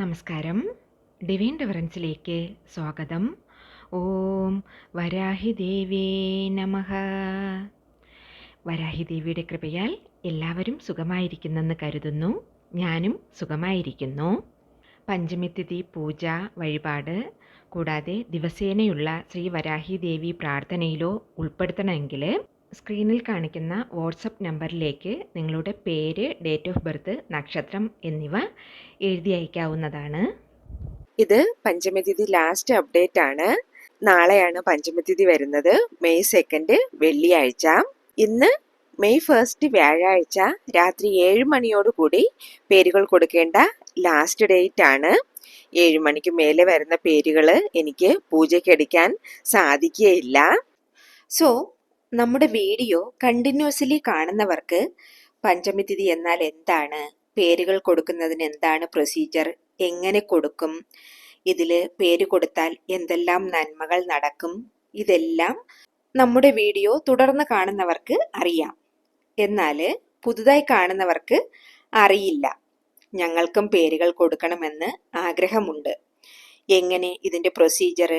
നമസ്കാരം. ഡിവൈൻ ഡിഫറൻസിലേക്ക് സ്വാഗതം. ഓം വരാഹിദേവേ നമഃ. വരാഹിദേവിയുടെ കൃപയാൽ എല്ലാവരും സുഖമായിരിക്കുന്നെന്ന് കരുതുന്നു. ഞാനും സുഖമായിരിക്കുന്നു. പഞ്ചമിത്തിഥി പൂജ വഴിപാട് കൂടാതെ ദിവസേനയുള്ള ശ്രീ വരാഹിദേവി പ്രാർത്ഥനയിലോ ഉൾപ്പെടുത്തണമെങ്കിൽ സ്ക്രീനിൽ കാണിക്കുന്ന വാട്സപ്പ് നമ്പറിലേക്ക് നിങ്ങളുടെ പേര്, ഡേറ്റ് ഓഫ് ബർത്ത്, നക്ഷത്രം എന്നിവ എഴുതി അയക്കാവുന്നതാണ്. ഇത് പഞ്ചമിതിഥി ലാസ്റ്റ് അപ്ഡേറ്റ് ആണ്. നാളെയാണ് പഞ്ചമിതിഥി വരുന്നത്. മെയ് 2 വെള്ളിയാഴ്ച. ഇന്ന് മെയ് 1 വ്യാഴാഴ്ച രാത്രി 7 മണിയോടുകൂടി പേരുകൾ കൊടുക്കേണ്ട ലാസ്റ്റ് ഡേറ്റ് ആണ്. 7 മണിക്ക് മേലെ വരുന്ന പേരുകൾ എനിക്ക് പൂജയ്ക്ക് എടുക്കാൻ സാധിക്കുകയില്ല. സോ നമ്മുടെ വീഡിയോ കണ്ടിന്യൂസ്ലി കാണുന്നവർക്ക് പഞ്ചമിതിഥി എന്നാൽ എന്താണ്, പേരുകൾ കൊടുക്കുന്നതിന് എന്താണ് പ്രൊസീജിയർ, എങ്ങനെ കൊടുക്കും, ഇതിൽ പേര് കൊടുത്താൽ എന്തെല്ലാം നന്മകൾ നടക്കും, ഇതെല്ലാം നമ്മുടെ വീഡിയോ തുടർന്ന് കാണുന്നവർക്ക് അറിയാം. എന്നാൽ പുതുതായി കാണുന്നവർക്ക് അറിയില്ല. ഞങ്ങൾക്കും പേരുകൾ കൊടുക്കണമെന്ന് ആഗ്രഹമുണ്ട്. എങ്ങനെ ഇതിൻ്റെ പ്രൊസീജിയർ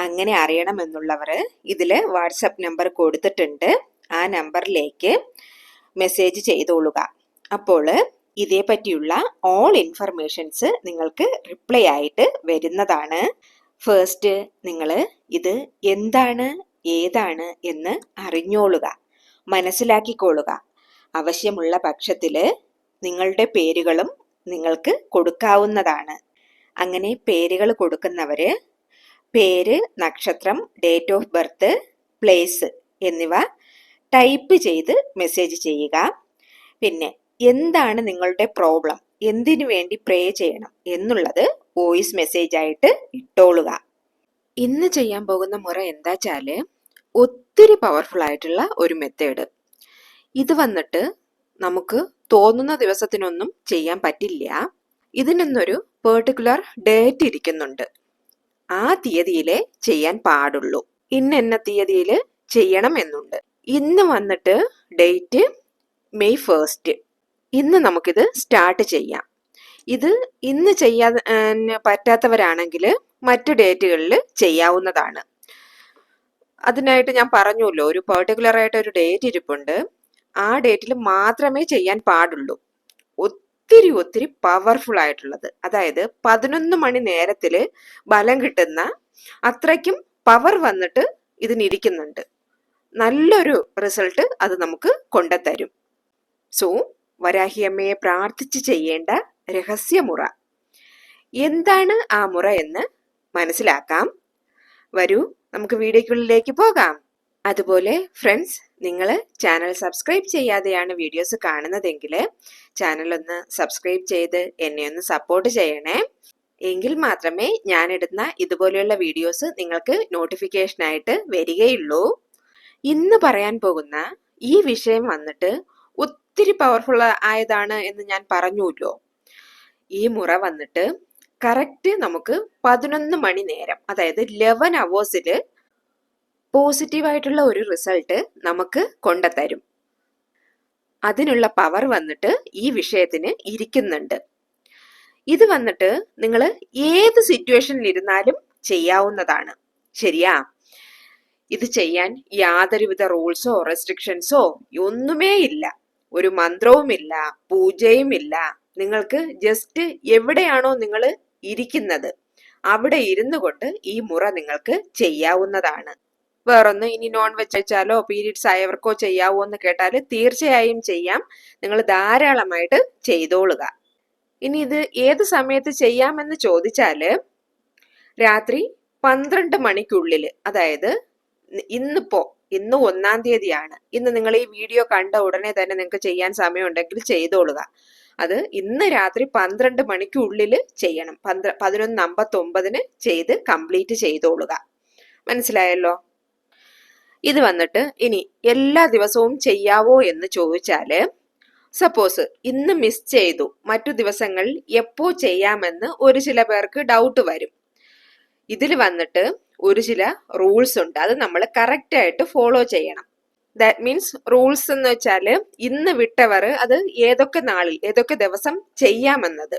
അങ്ങനെ അറിയണമെന്നുള്ളവർ ഇതിൽ വാട്സപ്പ് നമ്പർ കൊടുത്തിട്ടുണ്ട്. ആ നമ്പറിലേക്ക് മെസ്സേജ് ചെയ്തോളുക. അപ്പോൾ ഇതേ പറ്റിയുള്ള ഓൾ ഇൻഫർമേഷൻസ് നിങ്ങൾക്ക് റിപ്ലൈ ആയിട്ട് വരുന്നതാണ്. ഫസ്റ്റ് നിങ്ങൾ ഇത് എന്താണ് ഏതാണ് എന്ന് അറിഞ്ഞോളുക, മനസ്സിലാക്കിക്കൊള്ളുക. ആവശ്യമുള്ള പക്ഷത്തിൽ നിങ്ങളുടെ പേരുകളും നിങ്ങൾക്ക് കൊടുക്കാവുന്നതാണ്. അങ്ങനെ പേരുകൾ കൊടുക്കുന്നവര് പേര്, നക്ഷത്രം, ഡേറ്റ് ഓഫ് ബർത്ത്, പ്ലേസ് എന്നിവ ടൈപ്പ് ചെയ്ത് മെസ്സേജ് ചെയ്യുക. പിന്നെ എന്താണ് നിങ്ങളുടെ പ്രോബ്ലം, എന്തിനു വേണ്ടി പ്രേ ചെയ്യണം എന്നുള്ളത് വോയിസ് മെസ്സേജ് ആയിട്ട് ഇട്ടോളുക. ഇന്ന് ചെയ്യാൻ പോകുന്ന മുറ എന്താ വെച്ചാല് ഒത്തിരി പവർഫുൾ ആയിട്ടുള്ള ഒരു മെത്തേഡ്. ഇത് വന്നിട്ട് നമുക്ക് തോന്നുന്ന ദിവസത്തിനൊന്നും ചെയ്യാൻ പറ്റില്ല. ഇതിനൊന്നൊരു പെർട്ടിക്കുലർ ഡേറ്റ് ഇരിക്കുന്നുണ്ട്. ആ തീയതിയിലേ ചെയ്യാൻ പാടുള്ളൂ. ഇന്ന തീയതിയിൽ ചെയ്യണം എന്നുണ്ട്. ഇന്ന് വന്നിട്ട് ഡേറ്റ് മെയ് 1. ഇന്ന് നമുക്കിത് സ്റ്റാർട്ട് ചെയ്യാം. ഇത് ഇന്ന് ചെയ്യാൻ പറ്റാത്തവരാണെങ്കിൽ മറ്റു ഡേറ്റുകളിൽ ചെയ്യാവുന്നതാണ്. അതിനായിട്ട് ഞാൻ പറഞ്ഞല്ലോ, ഒരു പെർട്ടിക്കുലർ ആയിട്ട് ഒരു ഡേറ്റ് ഇരിപ്പുണ്ട്. ആ ഡേറ്റിൽ മാത്രമേ ചെയ്യാൻ പാടുള്ളൂ. ഒത്തിരി പവർഫുൾ ആയിട്ടുള്ളത്, അതായത് 11 മണി നേരത്തിൽ ബലം കിട്ടുന്ന അത്രയ്ക്കും പവർ വന്നിട്ട് ഇതിനിരിക്കുന്നുണ്ട്. നല്ലൊരു റിസൾട്ട് അത് നമുക്ക് കൊണ്ടുതരും. സോ വരാഹിയമ്മയെ പ്രാർത്ഥിച്ച് ചെയ്യേണ്ട രഹസ്യമുറ എന്താണ് ആ മുറ എന്ന് മനസ്സിലാക്കാം. വരൂ, നമുക്ക് വീഡിയോയ്ക്കുള്ളിലേക്ക് പോകാം. അതുപോലെ ഫ്രണ്ട്സ്, നിങ്ങൾ ചാനൽ സബ്സ്ക്രൈബ് ചെയ്യാതെയാണ് വീഡിയോസ് കാണുന്നതെങ്കിൽ ചാനൽ ഒന്ന് സബ്സ്ക്രൈബ് ചെയ്ത് എന്നെ ഒന്ന് സപ്പോർട്ട് ചെയ്യണേ. എങ്കിൽ മാത്രമേ ഞാനിടുന്ന ഇതുപോലെയുള്ള വീഡിയോസ് നിങ്ങൾക്ക് നോട്ടിഫിക്കേഷനായിട്ട് വരികയുള്ളൂ. ഇന്ന് പറയാൻ പോകുന്ന ഈ വിഷയം വന്നിട്ട് ഒത്തിരി പവർഫുൾ ആയതാണ് എന്ന് ഞാൻ പറഞ്ഞുല്ലോ. ഈ മുറ വന്നിട്ട് കറക്റ്റ് നമുക്ക് 11 മണി നേരം, അതായത് 11 hours പോസിറ്റീവായിട്ടുള്ള ഒരു റിസൾട്ട് നമുക്ക് കൊണ്ടുതരും. അതിനുള്ള പവർ വന്നിട്ട് ഈ വിഷയത്തിന് ഇരിക്കുന്നുണ്ട്. ഇത് വന്നിട്ട് നിങ്ങൾ ഏത് സിറ്റുവേഷനിൽ ഇരുന്നാലും ചെയ്യാവുന്നതാണ്. ശരിയാ? ഇത് ചെയ്യാൻ യാതൊരുവിധ റൂൾസോ റെസ്ട്രിക്ഷൻസോ ഒന്നുമേ ഇല്ല. ഒരു മന്ത്രവുമില്ല, പൂജയുമില്ല. നിങ്ങൾക്ക് ജസ്റ്റ് എവിടെയാണോ നിങ്ങൾ ഇരിക്കുന്നത് അവിടെ ഇരുന്നു കൊണ്ട് ഈ മുറ നിങ്ങൾക്ക് ചെയ്യാവുന്നതാണ്. വേറൊന്ന്, ഇനി നോൺ വെജ് കഴിച്ചാലോ പീരീഡ്സ് ആയവർക്കോ ചെയ്യാവോ എന്ന് കേട്ടാൽ തീർച്ചയായും ചെയ്യാം. നിങ്ങൾ ധാരാളമായിട്ട് ചെയ്തോളുക. ഇനി ഇത് ഏത് സമയത്ത് ചെയ്യാമെന്ന് ചോദിച്ചാല് രാത്രി 12 മണിക്കുള്ളിൽ, അതായത് ഇന്ന് 1-ാം തീയതിയാണ്. ഇന്ന് നിങ്ങൾ ഈ വീഡിയോ കണ്ട ഉടനെ തന്നെ നിങ്ങൾക്ക് ചെയ്യാൻ സമയമുണ്ടെങ്കിൽ ചെയ്തോളുക. അത് ഇന്ന് രാത്രി 12 മണിക്കുള്ളിൽ ചെയ്യണം. 11:59 ചെയ്ത് കംപ്ലീറ്റ് ചെയ്തോളുക. മനസ്സിലായല്ലോ? ഇത് വന്നിട്ട് ഇനി എല്ലാ ദിവസവും ചെയ്യാവോ എന്ന് ചോദിച്ചാല്, സപ്പോസ് ഇന്ന് മിസ് ചെയ്തു, മറ്റു ദിവസങ്ങളിൽ എപ്പോ ചെയ്യാമെന്ന് ചില പേർക്ക് ഡൗട്ട് വരും. ഇതിൽ വന്നിട്ട് ചില റൂൾസ് ഉണ്ട്. അത് നമ്മൾ കറക്റ്റ് ആയിട്ട് ഫോളോ ചെയ്യണം. ദാറ്റ് മീൻസ് റൂൾസ് എന്ന് വെച്ചാല് ഇന്ന് വിട്ടവർ അത് ഏതൊക്കെ നാളിൽ ഏതൊക്കെ ദിവസം ചെയ്യാമെന്നത്.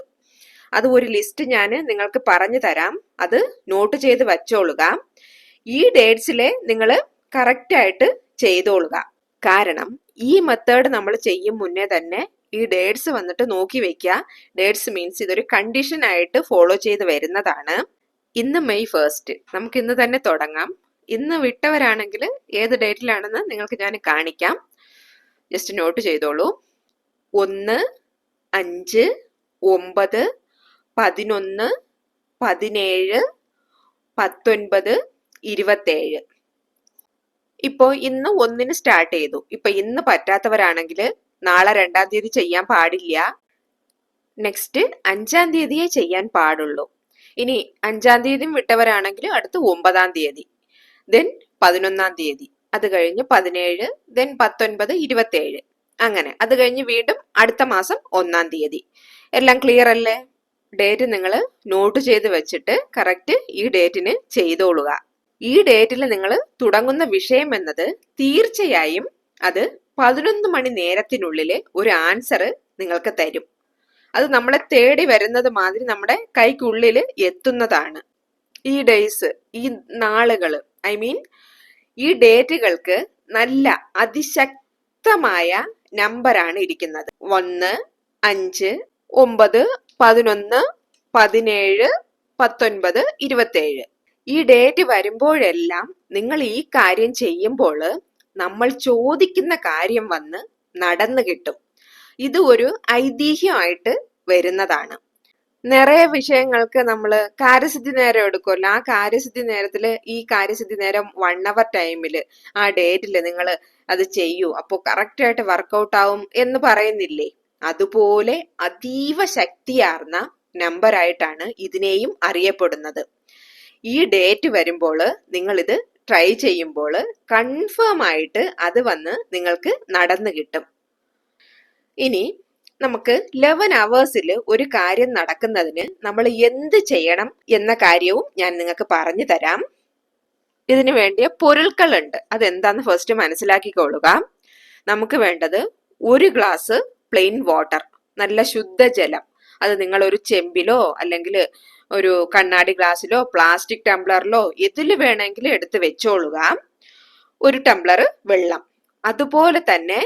അത് ഒരു ലിസ്റ്റ് ഞാൻ നിങ്ങൾക്ക് പറഞ്ഞു തരാം. അത് നോട്ട് ചെയ്ത് വച്ചോളുക. ഈ ഡേറ്റ്സിലെ നിങ്ങൾ കറക്റ്റ് ആയിട്ട് ചെയ്തോളുക. കാരണം ഈ മെത്തേഡ് നമ്മൾ ചെയ്യും മുന്നേ തന്നെ ഈ ഡേറ്റ്സ് വന്നിട്ട് നോക്കി വെക്കുക. ഡേറ്റ്സ് മീൻസ് ഇതൊരു കണ്ടീഷൻ ആയിട്ട് ഫോളോ ചെയ്ത് വരുന്നതാണ്. ഇന്ന് മെയ് 1. നമുക്ക് ഇന്ന് തന്നെ തുടങ്ങാം. ഇന്ന് വിട്ടവരാണെങ്കിൽ ഏത് ഡേറ്റിലാണെന്ന് നിങ്ങൾക്ക് ഞാൻ കാണിക്കാം. ജസ്റ്റ് നോട്ട് ചെയ്തോളൂ. 1, 5, 9, 11, 17, 19, 27. ഇപ്പോ ഇന്ന് 1-ന് സ്റ്റാർട്ട് ചെയ്തു. ഇപ്പൊ ഇന്ന് പറ്റാത്തവരാണെങ്കിൽ നാളെ 2-ാം തീയതി ചെയ്യാൻ പാടില്ല. നെക്സ്റ്റ് 5-ാം തീയതിയെ ചെയ്യാൻ പാടുള്ളൂ. ഇനി 5-ാം തീയതിയും വിട്ടവരാണെങ്കിൽ അടുത്ത് 9-ാം തീയതി, ദെൻ 11-ാം തീയതി, അത് കഴിഞ്ഞ് 17, ദെൻ 19, 27, അങ്ങനെ അത് കഴിഞ്ഞ് വീണ്ടും അടുത്ത മാസം 1-ാം തീയതി. എല്ലാം ക്ലിയർ അല്ലേ? ഡേറ്റ് നിങ്ങൾ നോട്ട് ചെയ്ത് വെച്ചിട്ട് കറക്റ്റ് ഈ ഡേറ്റിന് ചെയ്തോളുക. ഈ ഡേറ്റിൽ നിങ്ങൾ തുടങ്ങുന്ന വിഷയം എന്നത് തീർച്ചയായും അത് 11 മണി നേരത്തിനുള്ളിൽ ഒരു ആൻസർ നിങ്ങൾക്ക് തരും. അത് നമ്മളെ തേടി വരുന്നത് മാതിരി നമ്മുടെ കൈക്കുള്ളിൽ എത്തുന്നതാണ്. ഈ ഡേയ്സ്, ഈ നാളുകൾ, ഐ മീൻ ഈ ഡേറ്റുകൾക്ക് നല്ല അതിശക്തമായ നമ്പറാണ് ഇരിക്കുന്നത്. 1, 5, 9, 11, 17, 19, 27. ഈ ഡേറ്റ് വരുമ്പോഴെല്ലാം നിങ്ങൾ ഈ കാര്യം ചെയ്യുമ്പോൾ നമ്മൾ ചോദിക്കുന്ന കാര്യം വന്ന് നടന്നു കിട്ടും. ഇത് ഒരു ഐതിഹ്യമായിട്ട് വരുന്നതാണ്. നിറയെ വിഷയങ്ങൾക്ക് നമ്മൾ കാര്യസിദ്ധി നേരം എടുക്കുമല്ലോ. ആ കാര്യസിദ്ധി നേരത്തില് ഈ കാര്യസിദ്ധി നേരം 1 hour ടൈമില് ആ ഡേറ്റില് നിങ്ങൾ അത് ചെയ്യൂ, അപ്പോൾ കറക്റ്റ് ആയിട്ട് വർക്കൗട്ട് ആവും എന്ന് പറയുന്നില്ലേ? അതുപോലെ അതീവ ശക്തിയാർന്ന നമ്പറായിട്ടാണ് ഇതിനെയും അറിയപ്പെടുന്നത്. ഈ ഡേറ്റ് വരുമ്പോൾ നിങ്ങൾ ഇത് ട്രൈ ചെയ്യുമ്പോൾ കൺഫേം ആയിട്ട് അത് വന്ന് നിങ്ങൾക്ക് നടന്നു കിട്ടും. ഇനി നമുക്ക് 11 hours ഒരു കാര്യം നടക്കുന്നതിന് നമ്മൾ എന്ത് ചെയ്യണം എന്ന കാര്യവും ഞാൻ നിങ്ങൾക്ക് പറഞ്ഞു തരാം. ഇതിനു വേണ്ടിയ പൊരുൾക്കളുണ്ട്. അതെന്താന്ന് ഫസ്റ്റ് മനസ്സിലാക്കിക്കൊള്ളുക. നമുക്ക് വേണ്ടത് 1 ഗ്ലാസ് പ്ലെയിൻ വാട്ടർ, നല്ല ശുദ്ധജലം. അത് നിങ്ങൾ ഒരു ചെമ്പിലോ അല്ലെങ്കിൽ ഒരു കണ്ണാടി ഗ്ലാസ്സിലോ പ്ലാസ്റ്റിക് ടംബ്ലറിലോ ഇതിൽ വേണമെങ്കിൽ എടുത്ത് വെച്ചോളുക. 1 ടംബ്ലർ വെള്ളം, അതുപോലെ തന്നെ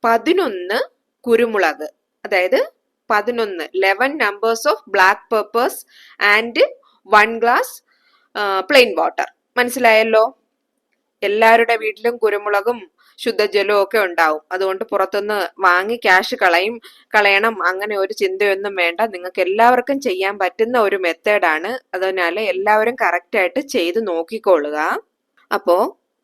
11 കുരുമുളക്, അതായത് 11 numbers of black peppers and 1 glass plain water. മനസ്സിലായല്ലോ? എല്ലാവരുടെ വീട്ടിലും കുരുമുളകും ശുദ്ധജലവും ഒക്കെ ഉണ്ടാവും. അതുകൊണ്ട് പുറത്തുനിന്ന് വാങ്ങി ക്യാഷ് കളയണം അങ്ങനെ ഒരു ചിന്തയൊന്നും വേണ്ട. നിങ്ങൾക്ക് എല്ലാവർക്കും ചെയ്യാൻ പറ്റുന്ന ഒരു മെത്തേഡാണ്. അതിനാൽ എല്ലാവരും കറക്റ്റ് ആയിട്ട് ചെയ്ത് നോക്കിക്കൊള്ളുക. അപ്പോ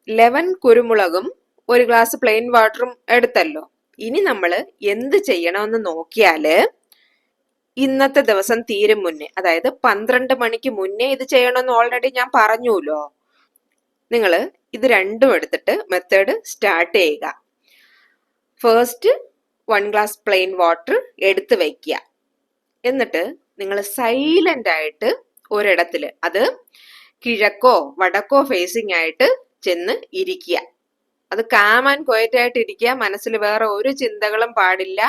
11 കുരുമുളകും 1 ഗ്ലാസ് പ്ലെയിൻ വാട്ടറും എടുത്തല്ലോ. ഇനി നമ്മൾ എന്ത് ചെയ്യണമെന്ന് നോക്കിയാല്, ഇന്നത്തെ ദിവസം തീരും മുന്നേ, അതായത് 12 മണിക്ക് മുന്നേ ഇത് ചെയ്യണമെന്ന് ഓൾറെഡി ഞാൻ പറഞ്ഞുല്ലോ. നിങ്ങൾ ഇത് രണ്ടും എടുത്തിട്ട് മെത്തേഡ് സ്റ്റാർട്ട് ചെയ്യുക. ഫസ്റ്റ് 1 ഗ്ലാസ് പ്ലെയിൻ വാട്ടർ എടുത്ത് വയ്ക്കുക. എന്നിട്ട് നിങ്ങൾ സൈലന്റ് ആയിട്ട് ഒരിടത്തില്, അത് കിഴക്കോ വടക്കോ ഫേസിങ് ആയിട്ട് ചെന്ന് ഇരിക്കുക. അത് കാം ആൻഡ് ക്വയറ്റ് ആയിട്ട് ഇരിക്കുക. മനസ്സിൽ വേറെ ഒരു ചിന്തകളും പാടില്ല.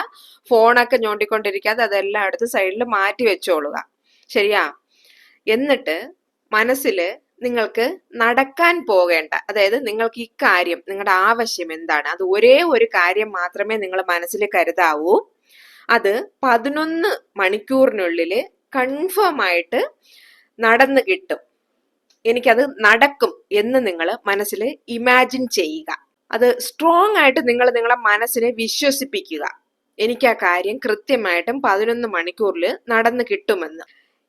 ഫോണൊക്കെ ഞോണ്ടിക്കൊണ്ടിരിക്കാതെ അതെല്ലാം എടുത്ത് സൈഡിൽ മാറ്റി വെച്ചോളുക. ശരിയാ? എന്നിട്ട് മനസ്സിൽ നിങ്ങൾക്ക് നടക്കാൻ പോകേണ്ട, അതായത് നിങ്ങൾക്ക് ഈ കാര്യം, നിങ്ങളുടെ ആവശ്യം എന്താണ്, അത് ഒരേ ഒരു കാര്യം മാത്രമേ നിങ്ങൾ മനസ്സിൽ കരുതാവൂ. അത് 11 മണിക്കൂറിനുള്ളിൽ കൺഫേം ആയിട്ട് നടന്നു കിട്ടും. എനിക്കത് നടക്കും എന്ന് നിങ്ങൾ മനസ്സിൽ ഇമാജിൻ ചെയ്യുക. അത് സ്ട്രോങ് ആയിട്ട് നിങ്ങൾ നിങ്ങളെ മനസ്സിനെ വിശ്വസിപ്പിക്കുക. എനിക്ക് ആ കാര്യം കൃത്യമായിട്ടും 11 മണിക്കൂറിൽ നടന്നു കിട്ടുമെന്ന്.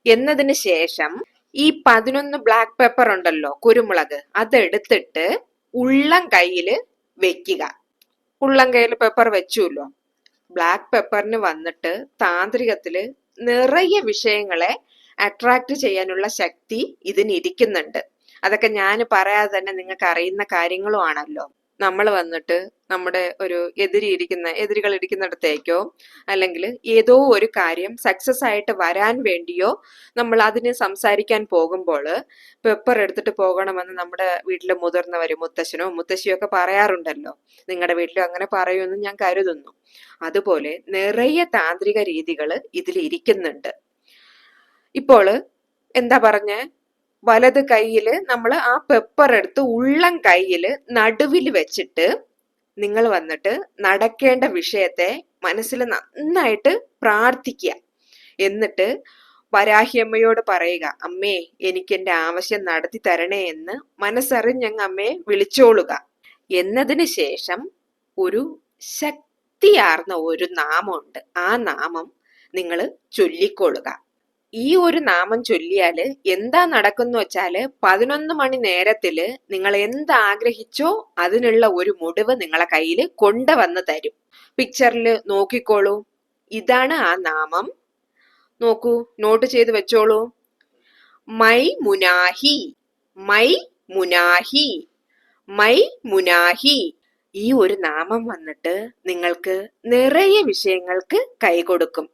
എന്നതിന് ശേഷം ഈ 11 ബ്ലാക്ക് പെപ്പർ ഉണ്ടല്ലോ, കുരുമുളക്, അതെടുത്തിട്ട് ഉള്ളം കയ്യിൽ വെക്കുക. ഉള്ളം കയ്യിൽ പെപ്പർ വെച്ചുല്ലോ. ബ്ലാക്ക് പെപ്പറിന് വന്നിട്ട് താന്ത്രികത്തില് നിറയെ വിഷയങ്ങളെ അട്രാക്ട് ചെയ്യാനുള്ള ശക്തി ഇതിനിരിക്കുന്നുണ്ട്. അതൊക്കെ ഞാൻ പറയാതെ തന്നെ നിങ്ങൾക്ക് അറിയുന്ന കാര്യങ്ങളും ആണല്ലോ. നമ്മൾ വന്നിട്ട് നമ്മുടെ ഒരു എതിരികൾ ഇരിക്കുന്നിടത്തേക്കോ അല്ലെങ്കിൽ ഏതോ ഒരു കാര്യം സക്സസ് ആയിട്ട് വരാൻ വേണ്ടിയോ നമ്മൾ അതിന് സംസാരിക്കാൻ പോകുമ്പോൾ പെപ്പർ എടുത്തിട്ട് പോകണമെന്ന് നമ്മുടെ വീട്ടിലെ മുതിർന്നവരും മുത്തശ്ശനോ മുത്തശ്ശിയോ ഒക്കെ പറയാറുണ്ടല്ലോ. നിങ്ങളുടെ വീട്ടിലും അങ്ങനെ പറയുമെന്ന് ഞാൻ കരുതുന്നു. അതുപോലെ നിറയെ താന്ത്രിക രീതികൾ ഇതിൽ ഇരിക്കുന്നുണ്ട്. ഇപ്പോൾ എന്താ പറഞ്ഞേ, വലത് കൈയിൽ നമ്മൾ ആ പെപ്പർ എടുത്ത് ഉള്ളം കൈയിൽ നടുവിൽ വെച്ചിട്ട് നിങ്ങൾ വന്നിട്ട് നടക്കേണ്ട വിഷയത്തെ മനസ്സിൽ നന്നായിട്ട് പ്രാർത്ഥിക്കുക. എന്നിട്ട് വരാഹിയമ്മയോട് പറയുക, അമ്മേ എനിക്ക് എന്റെ ആവശ്യം നടത്തി തരണേ എന്ന് മനസ്സറിഞ്ഞങ്ങ് അമ്മയെ വിളിച്ചോളുക. എന്നതിന് ശേഷം ഒരു ശക്തിയാർന്ന ഒരു നാമമുണ്ട്, ആ നാമം നിങ്ങൾ ചൊല്ലിക്കൊള്ളുക. ഈ ഒരു നാമം ചൊല്ലിയാല് എന്താ നടക്കുന്നു വെച്ചാല് 11 മണി നേരത്തില് നിങ്ങൾ എന്താഗ്രഹിച്ചോ അതിനുള്ള ഒരു മുടിവ് നിങ്ങളെ കയ്യിൽ കൊണ്ടുവന്ന് തരും. പിക്ചറിൽ നോക്കിക്കോളൂ, ഇതാണ് ആ നാമം. നോക്കൂ, നോട്ട് ചെയ്ത് വെച്ചോളൂ. My മുനാഹി, my മുനാഹി, my മുനാഹി. ഈ ഒരു നാമം വന്നിട്ട് നിങ്ങൾക്ക് നിറയെ വിഷയങ്ങൾക്ക് കൈകൊടുക്കും.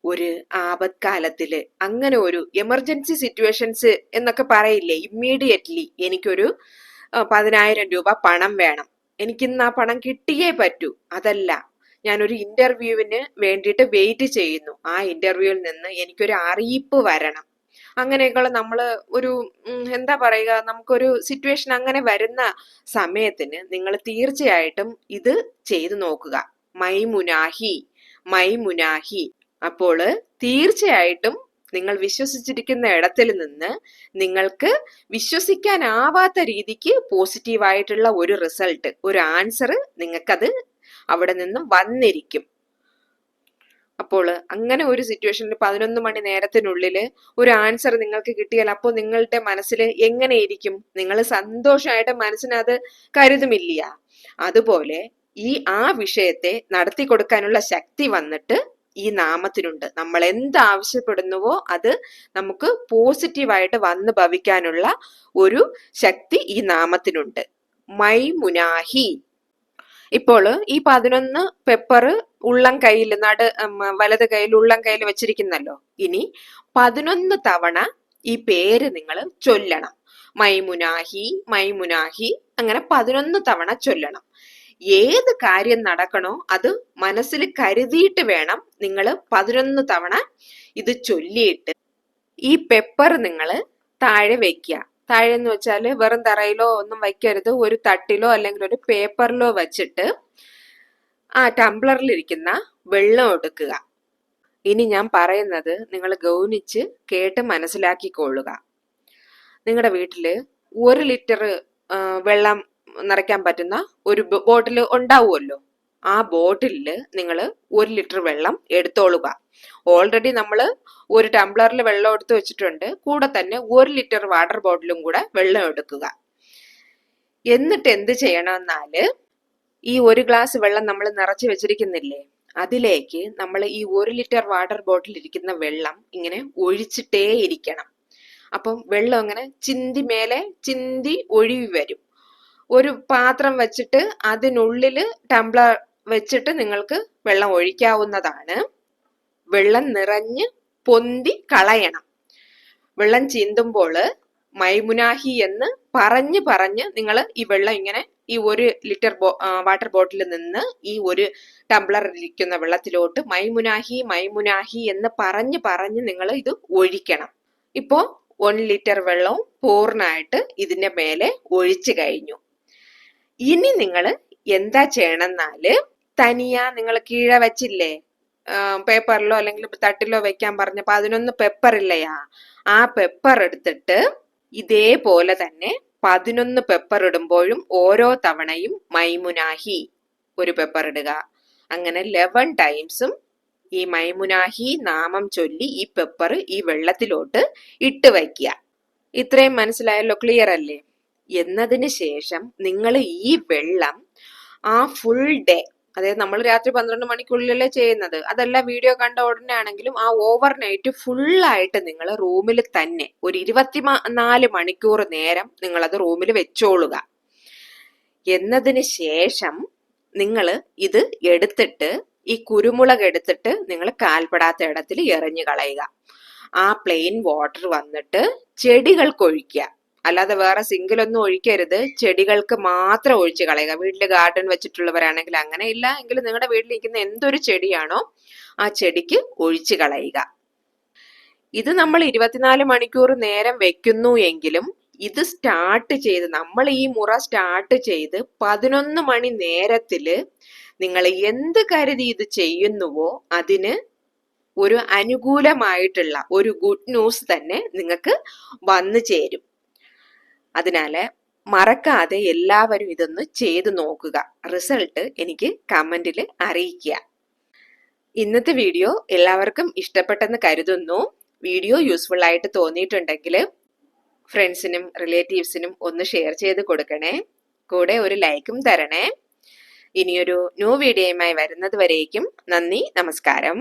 ഒരു ആപത്കാലത്തില്, അങ്ങനെ ഒരു എമർജൻസി സിറ്റുവേഷൻസ് എന്നൊക്കെ പറയില്ലേ, ഇമ്മീഡിയറ്റ്ലി എനിക്കൊരു 10,000 രൂപ പണം വേണം, എനിക്കിന്ന് ആ പണം കിട്ടിയേ പറ്റൂ, അതല്ല ഞാനൊരു ഇന്റർവ്യൂവിന് വേണ്ടിയിട്ട് വെയിറ്റ് ചെയ്യുന്നു, ആ ഇന്റർവ്യൂവിൽ നിന്ന് എനിക്കൊരു അറിയിപ്പ് വരണം, അങ്ങനെയൊക്കെയുള്ള നമ്മൾ ഒരു എന്താ പറയുക, നമുക്കൊരു സിറ്റുവേഷൻ അങ്ങനെ വരുന്ന സമയത്തിന് നിങ്ങൾ തീർച്ചയായിട്ടും ഇത് ചെയ്തു നോക്കുക. My മുനാഹി, my മുനാഹി. അപ്പോൾ തീർച്ചയായിട്ടും നിങ്ങൾ വിശ്വസിച്ചിരിക്കുന്ന ഇടത്തിൽ നിന്ന് നിങ്ങൾക്ക് വിശ്വസിക്കാനാവാത്ത രീതിക്ക് പോസിറ്റീവായിട്ടുള്ള ഒരു റിസൾട്ട്, ഒരു ആൻസർ നിങ്ങൾക്കത് അവിടെ നിന്നും വന്നിരിക്കും. അപ്പോൾ അങ്ങനെ ഒരു സിറ്റുവേഷനിൽ 11 മണി നേരത്തിനുള്ളിൽ ഒരു ആൻസർ നിങ്ങൾക്ക് കിട്ടിയാൽ അപ്പോൾ നിങ്ങളുടെ മനസ്സിൽ എങ്ങനെയിരിക്കും? നിങ്ങൾ സന്തോഷമായിട്ട് മനസ്സിനത് കരുതുമില്ല. അതുപോലെ ആ വിഷയത്തെ നടത്തി കൊടുക്കാനുള്ള ശക്തി വന്നിട്ട് ഈ നാമത്തിനുണ്ട്. നമ്മൾ എന്താവശ്യപ്പെടുന്നുവോ അത് നമുക്ക് പോസിറ്റീവായിട്ട് വന്ന് ഭവിക്കാനുള്ള ഒരു ശക്തി ഈ നാമത്തിനുണ്ട്. മൈ മുനാഹി. ഇപ്പോൾ ഈ 11 പെപ്പർ ഉള്ളം കയ്യിൽ വലത് കയ്യിൽ ഉള്ളം കയ്യിൽ വെച്ചിരിക്കുന്നല്ലോ. ഇനി 11 തവണ ഈ പേര് നിങ്ങൾ ചൊല്ലണം. മൈമുനാഹി, മൈമുനാഹി, അങ്ങനെ 11 തവണ ചൊല്ലണം. ഏത് കാര്യം നടക്കണോ അത് മനസ്സിൽ കരുതിയിട്ട് വേണം നിങ്ങൾ 11 തവണ ഇത് ചൊല്ലിയിട്ട് ഈ പെപ്പർ നിങ്ങൾ താഴെ വെക്കുക. താഴെ എന്ന് വെച്ചാല് വെറും തറയിലോ ഒന്നും വയ്ക്കരുത്, ഒരു തട്ടിലോ അല്ലെങ്കിൽ ഒരു പേപ്പറിലോ വെച്ചിട്ട് ആ ടംബ്ലറിലിരിക്കുന്ന വെള്ളം എടുക്കുക. ഇനി ഞാൻ പറയുന്നത് നിങ്ങൾ ഗൗനിച്ച് കേട്ട് മനസ്സിലാക്കിക്കൊള്ളുക. നിങ്ങളുടെ വീട്ടില് 1 ലിറ്റർ വെള്ളം നിറയ്ക്കാൻ പറ്റുന്ന ഒരു ബോട്ടിൽ ഉണ്ടാവുമല്ലോ. ആ ബോട്ടിലില് നിങ്ങൾ 1 ലിറ്റർ വെള്ളം എടുത്തോളുക. ഓൾറെഡി നമ്മൾ ഒരു ടംബ്ലറിൽ വെള്ളം എടുത്ത് വെച്ചിട്ടുണ്ട്, കൂടെ തന്നെ 1 ലിറ്റർ വാട്ടർ ബോട്ടിലും കൂടെ വെള്ളം എടുക്കുക. എന്നിട്ട് എന്ത് ചെയ്യണമെന്നാല് ഈ 1 ഗ്ലാസ് വെള്ളം നമ്മൾ നിറച്ച് വെച്ചിരിക്കുന്നില്ലേ, അതിലേക്ക് നമ്മൾ ഈ 1 ലിറ്റർ വാട്ടർ ബോട്ടിൽ ഇരിക്കുന്ന വെള്ളം ഇങ്ങനെ ഒഴിച്ചിട്ടേ ഇരിക്കണം. അപ്പം വെള്ളം ഇങ്ങനെ ചിന്തി മേലെ ചിന്തി ഒഴുകി വരും. ഒരു പാത്രം വെച്ചിട്ട് അതിനുള്ളില് ടംബ്ലർ വെച്ചിട്ട് നിങ്ങൾക്ക് വെള്ളം ഒഴിക്കാവുന്നതാണ്. വെള്ളം നിറഞ്ഞ് പൊന്തി കളയണം. വെള്ളം ചീന്തുമ്പോൾ മൈമുനാഹി എന്ന് പറഞ്ഞ് പറഞ്ഞ് നിങ്ങൾ ഈ വെള്ളം ഇങ്ങനെ ഈ 1 ലിറ്റർ വാട്ടർ ബോട്ടിലിൽ നിന്ന് ഈ 1 ടംബ്ലറിലിരിക്കുന്ന വെള്ളത്തിലോട്ട് മൈമുനാഹി മൈമുനാഹി എന്ന് പറഞ്ഞ് പറഞ്ഞ് നിങ്ങൾ ഇത് ഒഴിക്കണം. ഇപ്പോ 1 ലിറ്റർ വെള്ളവും പൂർണ്ണമായിട്ട് ഇതിന്റെ മേലെ ഒഴിച്ചു കഴിഞ്ഞു. ഇനി നിങ്ങൾ എന്താ ചെയ്യണമെന്നാല് തനിയാ നിങ്ങൾ കീഴെ വെച്ചില്ലേ പേപ്പറിലോ അല്ലെങ്കിൽ തട്ടിലോ വെക്കാൻ പറഞ്ഞ 11 പെപ്പർ ഇല്ലയാ, ആ പെപ്പർ എടുത്തിട്ട് ഇതേപോലെ തന്നെ 11 പെപ്പർ ഇടുമ്പോഴും ഓരോ തവണയും മൈമുനാഹി ഒരു പെപ്പർ ഇടുക. അങ്ങനെ 11 ടൈംസും ഈ മൈമുനാഹി നാമം ചൊല്ലി ഈ പെപ്പർ ഈ വെള്ളത്തിലോട്ട് ഇട്ട് വയ്ക്കുക. ഇത്രയും മനസ്സിലായല്ലോ? ക്ലിയർ അല്ലേ? എന്നതിന് ശേഷം നിങ്ങൾ ഈ വെള്ളം ആ ഫുൾ ഡേ, അതായത് നമ്മൾ രാത്രി 12 മണിക്കുള്ളിലല്ലേ ചെയ്യുന്നത്, അതല്ല വീഡിയോ കണ്ട ഉടനെ ആണെങ്കിലും ആ ഓവർ നൈറ്റ് ഫുള്ളായിട്ട് നിങ്ങൾ റൂമിൽ തന്നെ ഒരു 24 മണിക്കൂർ നേരം നിങ്ങളത് റൂമിൽ വെച്ചോളുക. എന്നതിന് ശേഷം നിങ്ങൾ ഇത് എടുത്തിട്ട് ഈ കുരുമുളക് എടുത്തിട്ട് നിങ്ങൾ കാൽപ്പെടാത്ത ഇടത്തിൽ എറിഞ്ഞു കളയുക. ആ പ്ലെയിൻ വാട്ടർ വന്നിട്ട് ചെടികൾക്ക് ഒഴിക്കുക. അല്ലാതെ വേറെ സിങ്കിലൊന്നും ഒഴിക്കരുത്, ചെടികൾക്ക് മാത്രം ഒഴിച്ച് കളയുക. വീട്ടിൽ ഗാർഡൻ വെച്ചിട്ടുള്ളവരാണെങ്കിൽ അങ്ങനെ, ഇല്ല എങ്കിൽ നിങ്ങളുടെ വീട്ടിലിരിക്കുന്ന എന്തൊരു ചെടിയാണോ ആ ചെടിക്ക് ഒഴിച്ച് കളയുക. ഇത് നമ്മൾ 24 മണിക്കൂർ നേരം വെക്കുന്നു എങ്കിലും ഇത് സ്റ്റാർട്ട് ചെയ്ത് നമ്മൾ ഈ മുറ സ്റ്റാർട്ട് ചെയ്ത് 11 മണി നേരത്തില് നിങ്ങൾ എന്ത് കരുതി ഇത് ചെയ്യുന്നുവോ അതിന് ഒരു അനുകൂലമായിട്ടുള്ള ഒരു ഗുഡ് ന്യൂസ് തന്നെ നിങ്ങൾക്ക് വന്നു ചേരും. അതിനാല് മറക്കാതെ എല്ലാവരും ഇതൊന്ന് ചെയ്തു നോക്കുക. റിസൾട്ട് എനിക്ക് കമന്റിൽ അറിയിക്കുക. ഇന്നത്തെ വീഡിയോ എല്ലാവർക്കും ഇഷ്ടപ്പെട്ടെന്ന് കരുതുന്നു. വീഡിയോ യൂസ്ഫുൾ ആയിട്ട് തോന്നിയിട്ടുണ്ടെങ്കിൽ ഫ്രണ്ട്സിനും റിലേറ്റീവ്സിനും ഒന്ന് ഷെയർ ചെയ്ത് കൊടുക്കണേ. കൂടെ ഒരു ലൈക്കും തരണേ. ഇനിയൊരു ന്യൂ വീഡിയോയുമായി വരുന്നത് വരേക്കും നന്ദി, നമസ്കാരം.